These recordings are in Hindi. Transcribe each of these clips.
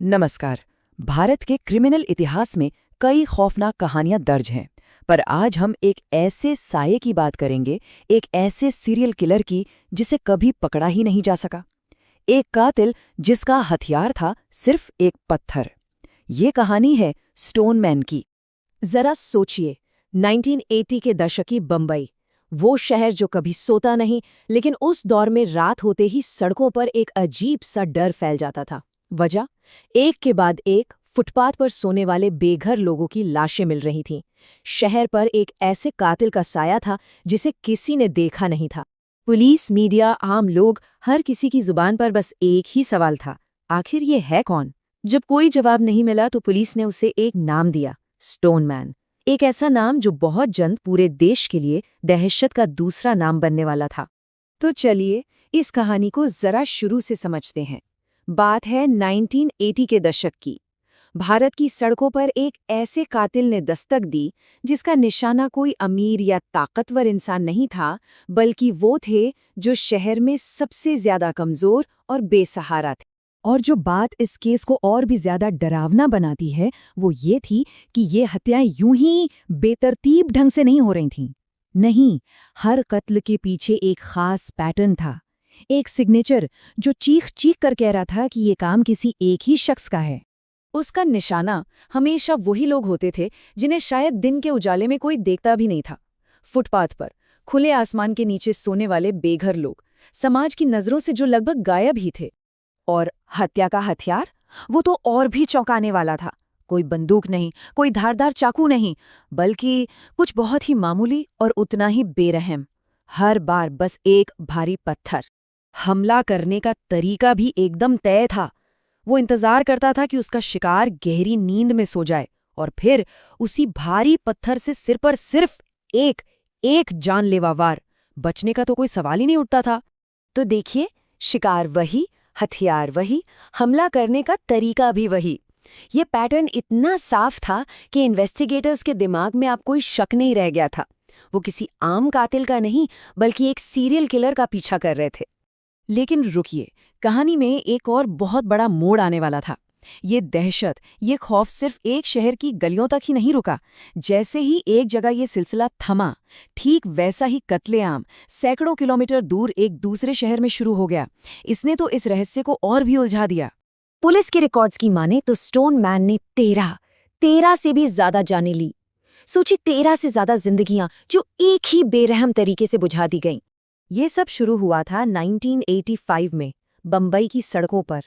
नमस्कार। भारत के क्रिमिनल इतिहास में कई खौफनाक कहानियां दर्ज हैं, पर आज हम एक ऐसे साये की बात करेंगे, एक ऐसे सीरियल किलर की जिसे कभी पकड़ा ही नहीं जा सका। एक कातिल जिसका हथियार था सिर्फ एक पत्थर। ये कहानी है स्टोनमैन की। जरा सोचिए, 1980 के दशक की बम्बई, वो शहर जो कभी सोता नहीं, लेकिन उस दौर में रात होते ही सड़कों पर एक अजीब सा डर फैल जाता था। वजह, एक के बाद एक फुटपाथ पर सोने वाले बेघर लोगों की लाशें मिल रही थीं। शहर पर एक ऐसे कातिल का साया था जिसे किसी ने देखा नहीं था। पुलिस, मीडिया, आम लोग, हर किसी की जुबान पर बस एक ही सवाल था, आखिर ये है कौन? जब कोई जवाब नहीं मिला तो पुलिस ने उसे एक नाम दिया, स्टोनमैन। एक ऐसा नाम जो बहुत जल्द पूरे देश के लिए दहशत का दूसरा नाम बनने वाला था। तो चलिए इस कहानी को जरा शुरू से समझते हैं। बात है 1980 के दशक की। भारत की सड़कों पर एक ऐसे कातिल ने दस्तक दी जिसका निशाना कोई अमीर या ताकतवर इंसान नहीं था, बल्कि वो थे जो शहर में सबसे ज्यादा कमजोर और बेसहारा थे। और जो बात इस केस को और भी ज्यादा डरावना बनाती है वो ये थी कि ये हत्याएं यूं ही बेतरतीब ढंग से नहीं हो रही थीं। नहीं, हर कत्ल के पीछे एक खास पैटर्न था, एक सिग्नेचर जो चीख चीख कर कह रहा था कि ये काम किसी एक ही शख्स का है। उसका निशाना हमेशा वही लोग होते थे जिन्हें शायद दिन के उजाले में कोई देखता भी नहीं था। फुटपाथ पर, खुले आसमान के नीचे सोने वाले बेघर लोग, समाज की नजरों से जो लगभग गायब ही थे। और हत्या का हथियार, वो तो और भी चौंकाने वाला था। कोई बंदूक नहीं, कोई धारदार चाकू नहीं, बल्कि कुछ बहुत ही मामूली और उतना ही बेरहम। हर बार बस एक भारी पत्थर। हमला करने का तरीका भी एकदम तय था। वो इंतजार करता था कि उसका शिकार गहरी नींद में सो जाए और फिर उसी भारी पत्थर से सिर पर सिर्फ एक एक जानलेवा वार। बचने का तो कोई सवाल ही नहीं उठता था। तो देखिए, शिकार वही, हथियार वही, हमला करने का तरीका भी वही। ये पैटर्न इतना साफ था कि इन्वेस्टिगेटर्स के दिमाग में अब कोई शक नहीं रह गया था। वो किसी आम कातिल का नहीं, बल्कि एक सीरियल किलर का पीछा कर रहे थे। लेकिन रुकिए, कहानी में एक और बहुत बड़ा मोड़ आने वाला था। ये दहशत, ये खौफ सिर्फ एक शहर की गलियों तक ही नहीं रुका। जैसे ही एक जगह ये सिलसिला थमा, ठीक वैसा ही कत्लेआम सैकड़ों किलोमीटर दूर एक दूसरे शहर में शुरू हो गया। इसने तो इस रहस्य को और भी उलझा दिया। पुलिस के रिकॉर्ड्स की माने तो स्टोनमैन ने 13 से भी ज्यादा जानें ली। सोची, 13 से ज्यादा जिंदगियां जो एक ही बेरहम तरीके से बुझा दी गईं। ये सब शुरू हुआ था 1985 में, बम्बई की सड़कों पर।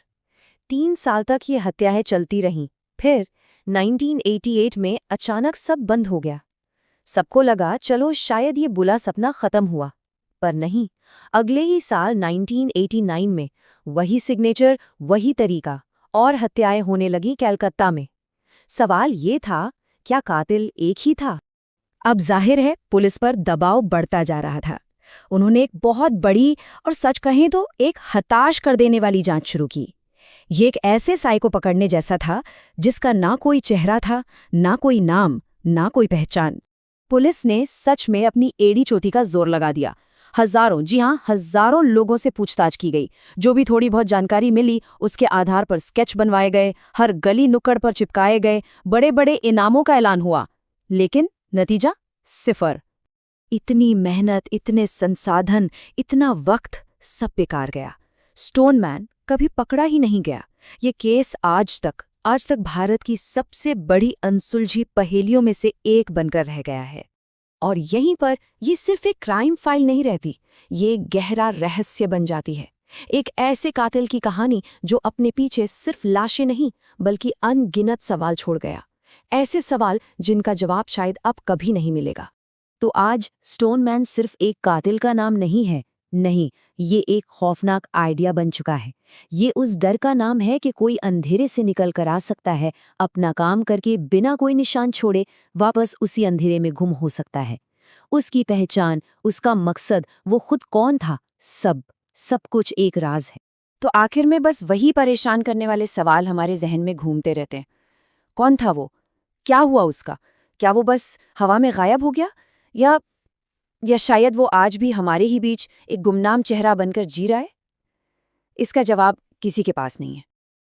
3 साल तक ये हत्याएं चलती रहीं। फिर 1988 में अचानक सब बंद हो गया। सबको लगा चलो शायद ये बुरा सपना खत्म हुआ, पर नहीं। अगले ही साल 1989 में वही सिग्नेचर, वही तरीका, और हत्याएं होने लगी कलकत्ता में। सवाल ये था, क्या कातिल एक ही था? अब जाहिर है पुलिस पर दबाव बढ़ता जा रहा था। उन्होंने एक बहुत बड़ी और सच कहें तो एक हताश कर देने वाली जांच शुरू की। ये एक ऐसे साये को पकड़ने जैसा था जिसका ना कोई चेहरा था, ना कोई नाम, ना कोई पहचान। पुलिस ने सच में अपनी एड़ी चोटी का जोर लगा दिया। हजारों, जी हाँ, हजारों लोगों से पूछताछ की गई। जो भी थोड़ी बहुत जानकारी मिली उसके आधार पर स्केच बनवाए गए, हर गली नुक्कड़ पर चिपकाए गए, बड़े बड़े इनामों का ऐलान हुआ। लेकिन नतीजा सिफर। इतनी मेहनत, इतने संसाधन, इतना वक्त, सब बेकार गया। स्टोनमैन कभी पकड़ा ही नहीं गया। ये केस आज तक भारत की सबसे बड़ी अनसुलझी पहेलियों में से एक बनकर रह गया है। और यहीं पर ये सिर्फ एक क्राइम फाइल नहीं रहती, ये एक गहरा रहस्य बन जाती है। एक ऐसे कातिल की कहानी जो अपने पीछे सिर्फ लाशें नहीं, बल्कि अनगिनत सवाल छोड़ गया। ऐसे सवाल जिनका जवाब शायद अब कभी नहीं मिलेगा। तो आज स्टोनमैन सिर्फ एक कातिल का नाम नहीं है, नहीं, ये एक खौफनाक आइडिया बन चुका है। ये उस डर का नाम है कि कोई अंधेरे से निकल कर आ सकता है, अपना काम करके बिना कोई निशान छोड़े वापस उसी अंधेरे में गुम हो सकता है। उसकी पहचान, उसका मकसद, वो खुद कौन था, सब कुछ एक राज है। तो आखिर में बस वही परेशान करने वाले सवाल हमारे जहन में घूमते रहते हैं। कौन था वो? क्या हुआ उसका? क्या वो बस हवा में गायब हो गया, या शायद वो आज भी हमारे ही बीच एक गुमनाम चेहरा बनकर जी रहा है? इसका जवाब किसी के पास नहीं है।